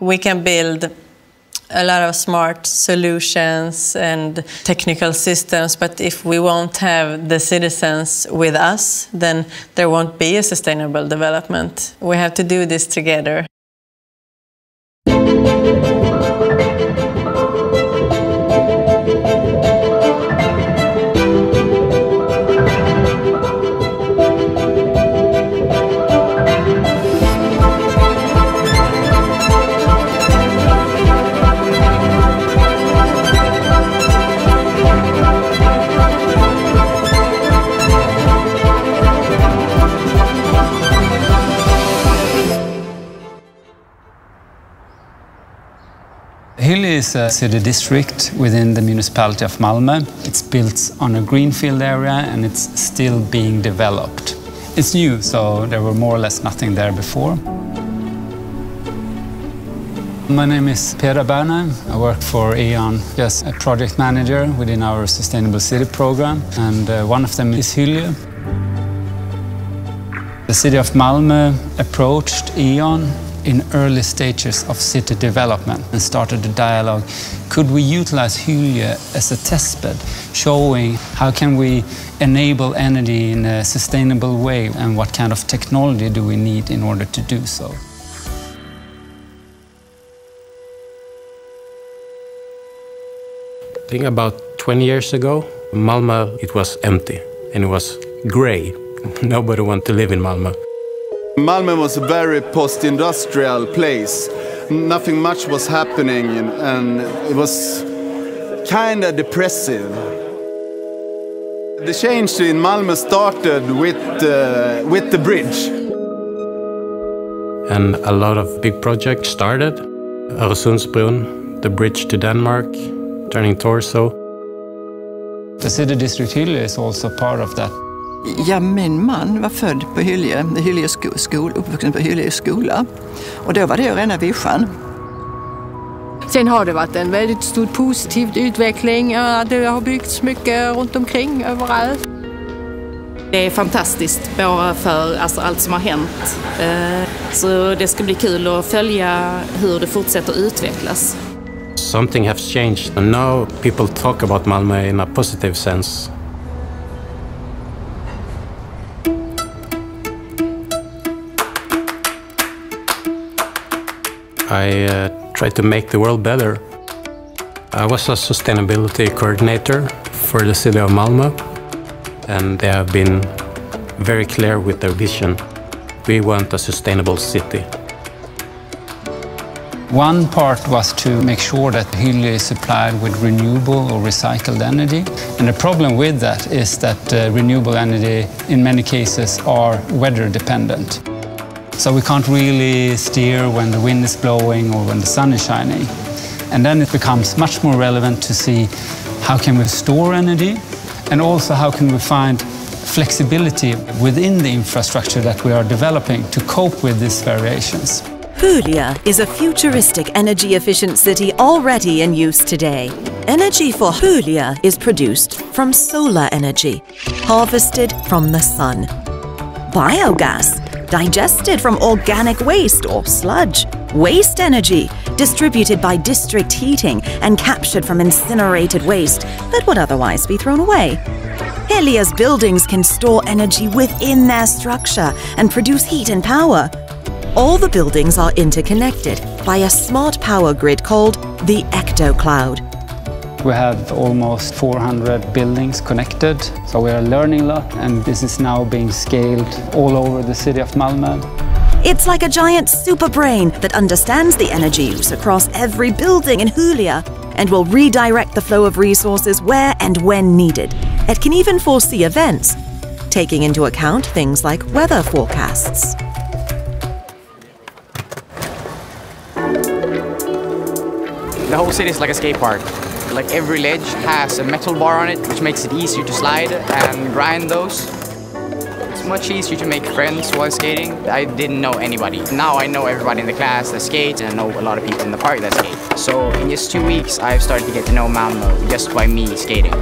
We can build a lot of smart solutions and technical systems, but if we won't have the citizens with us, then there won't be a sustainable development. We have to do this together. Hyllie is a city district within the municipality of Malmö. It's built on a greenfield area and it's still being developed. It's new, so there were more or less nothing there before. My name is Pera Berner. I work for E.ON as a project manager within our Sustainable City program, and one of them is Hyllie. The city of Malmö approached E.ON in early stages of city development and started a dialogue. Could we utilize Hyllie as a testbed, showing how can we enable energy in a sustainable way and what kind of technology do we need in order to do so? I think about 20 years ago, Malmö, it was empty and it was grey. Nobody wanted to live in Malmö. Malmö was a very post-industrial place. Nothing much was happening and it was kind of depressive. The change in Malmö started with the bridge. And a lot of big projects started. Öresundsbron, the bridge to Denmark, turning torso. The city district Hyllie is also part of that. Ja, min man var född på Hyllie, uppvuxen på Hyllie skola. Och då var det rena vischan. Sen har det varit en väldigt stor positiv utveckling. Det har byggts mycket runt omkring, överallt. Det är fantastiskt bara för allt som har hänt. Så det ska bli kul att följa hur det fortsätter utvecklas. Something has changed and now people talk about Malmö in a positive sense. I tried to make the world better. I was a sustainability coordinator for the city of Malmö, and they have been very clear with their vision. We want a sustainable city. One part was to make sure that Hyllie is supplied with renewable or recycled energy. And the problem with that is that renewable energy in many cases are weather dependent. So we can't really steer when the wind is blowing or when the sun is shining. And then it becomes much more relevant to see how can we store energy and also how can we find flexibility within the infrastructure that we are developing to cope with these variations. Hyllie is a futuristic energy-efficient city already in use today. Energy for Hyllie is produced from solar energy, harvested from the sun. Biogas, digested from organic waste or sludge. Waste energy, distributed by district heating and captured from incinerated waste that would otherwise be thrown away. Hyllie's buildings can store energy within their structure and produce heat and power. All the buildings are interconnected by a smart power grid called the ectocloud. We have almost 400 buildings connected, so we are learning a lot, and this is now being scaled all over the city of Malmö. It's like a giant super brain that understands the energy use across every building in Hyllie and will redirect the flow of resources where and when needed. It can even foresee events, taking into account things like weather forecasts. The whole city is like a skate park. Like every ledge has a metal bar on it, which makes it easier to slide and grind those. It's much easier to make friends while skating. I didn't know anybody. Now I know everybody in the class that skates and I know a lot of people in the park that skate. So in just 2 weeks, I've started to get to know Malmö just by me skating.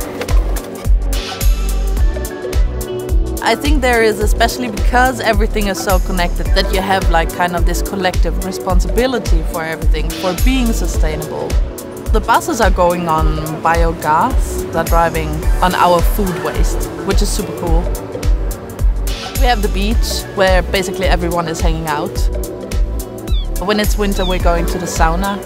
I think there is, especially because everything is so connected, that you have like kind of this collective responsibility for everything, for being sustainable. The buses are going on biogas, they're driving on our food waste, which is super cool. We have the beach, where basically everyone is hanging out. When it's winter, we're going to the sauna.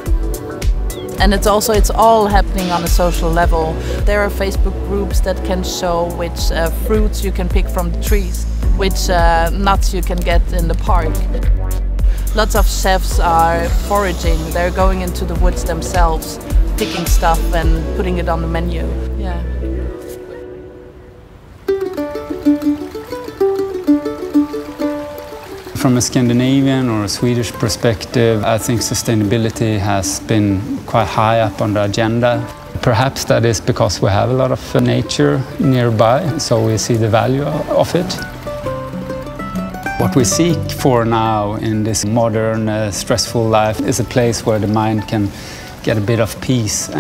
And it's all happening on a social level. There are Facebook groups that can show which fruits you can pick from the trees, which nuts you can get in the park. Lots of chefs are foraging. They're going into the woods themselves, picking stuff and putting it on the menu. Yeah. From a Scandinavian or a Swedish perspective, I think sustainability has been quite high up on the agenda. Perhaps that is because we have a lot of nature nearby, so we see the value of it. What we seek for now in this modern, stressful life is a place where the mind can get a bit of peace.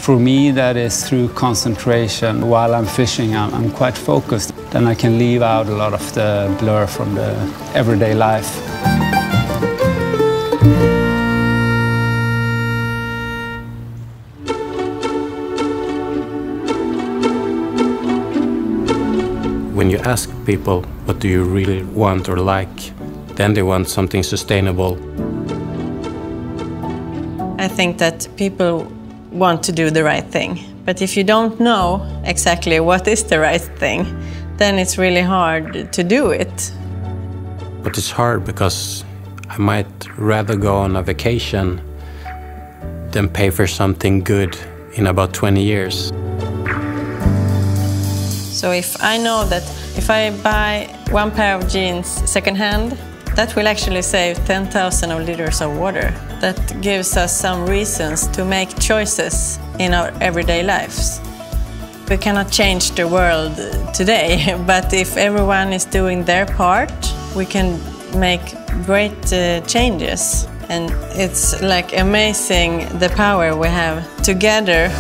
For me, that is through concentration. While I'm fishing, I'm quite focused. Then I can leave out a lot of the blur from the everyday life. When you ask people what do you really want or like, then they want something sustainable. I think that people want to do the right thing. But if you don't know exactly what is the right thing, then it's really hard to do it. But it's hard because I might rather go on a vacation than pay for something good in about 20 years. So if I know that if I buy one pair of jeans secondhand, that will actually save 10,000 liters of water. That gives us some reasons to make choices in our everyday lives. We cannot change the world today, but if everyone is doing their part, we can make great changes. And it's like amazing the power we have together.